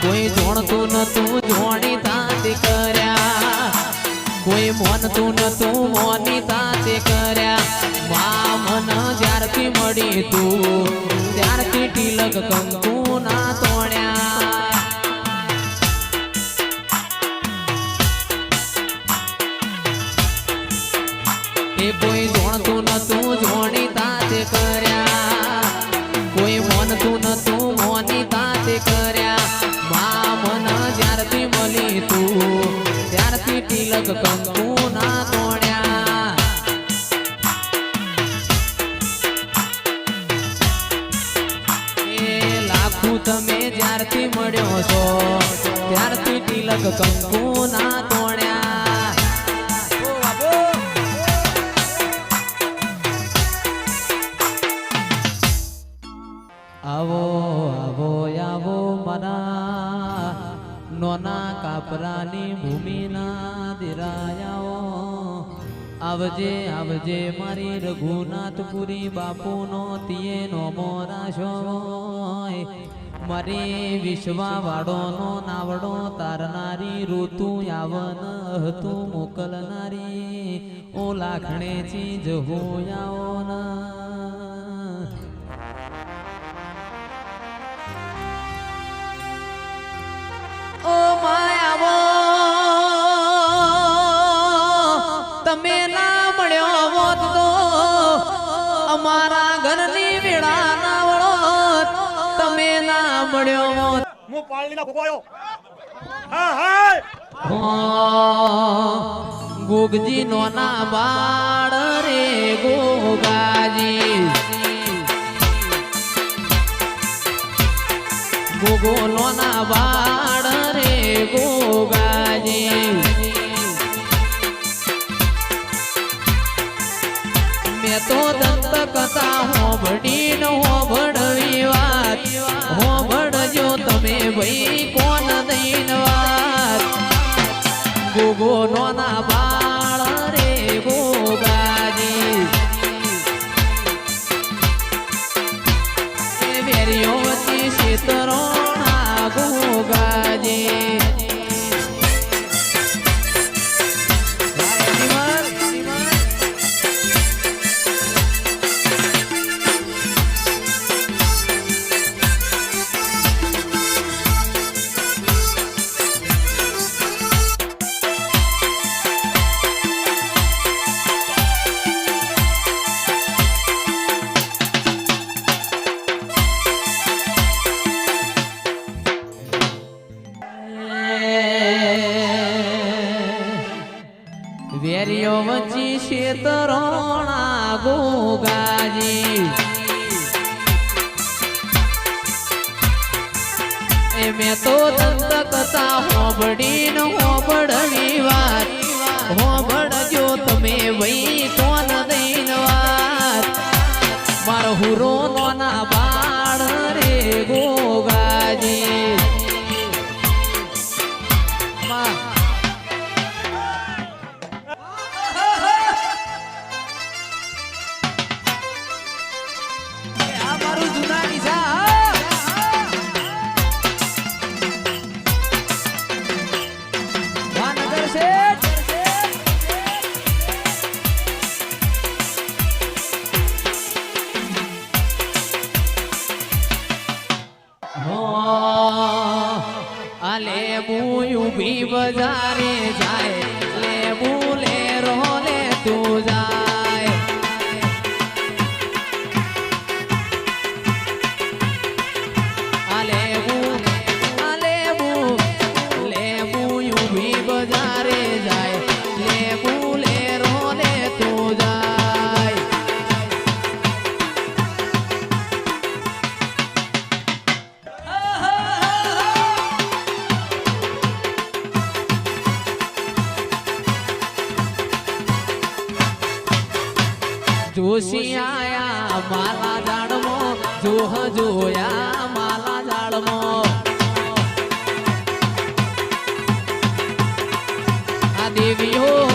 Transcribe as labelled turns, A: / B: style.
A: કોઈ જોણતું નતું જોણી તાતે કર્યા કોઈ મોનતું નતું મોની તાતે કર્યા મન જ્યારથી મળી તું ત્યારથી તિલક કંકુ ના તોડ્યા એ કોઈ જોણતું નતું જોણી તાતે કર્યા કોઈ મોનતું નતું મોની તાતે કર્યા મન જ્યારથી મળી તું ત્યારથી તિલક કંકુ ના તોડ્યા એ લાખું તમે જ્યારથી મળ્યો છો ત્યારથી તિલક કંકુ ના તોડ્યા આવો આવો આવો મારા નોના કાપરાની ભૂમિના દિરાયાઓ આવજે આવજે મારી રઘુનાથપુરી બાપુનો તિયે નો મોરાશો મારી વિશ્વા વાળોનો નાવડો તારનારી ઋતુ યાવન હતું મોકલનારી ઓ લાખણે ચીજ હોયાઓ ના ઓ માયાવો તમે ના મળ્યો હોત તો અમારા ઘરની વેળા ના વળો તમે ના મળ્યો હોત
B: હું પાળીના ભોગવાયો હા હા
A: ગોગજી નો ના બાળ રે ગોગાજી ગોગો નો ના બાળ રે ગોગાજી મેં તો દંત કથા હોબડી ન હોબડવી વાત હોબડજો તમે ભાઈ કોણ દઈન વાત ગોગો નો ના બાળ રે ગોગાજી વેરીઓ વતી શેતરોણા ગોગાજી વેરીઓ વચ્ચી શેતરોણા ગોગાજી એ મેં તો દંત કથા હોબડી ન હોબડની વાત હોબડજો તમે વઈ કોણ દઈન વાત મારો હુરો નોના બાળ રે ગોગાજી ઉભી બજારે જાય લેબુ લે રોલે તું જાય લેબુ ઉભી બજારે જાય લેબુ લે રોલે તું જાય જોશી આયા માલા જાડમો જોહ જોયા માલા જાડમો આ દેવીઓ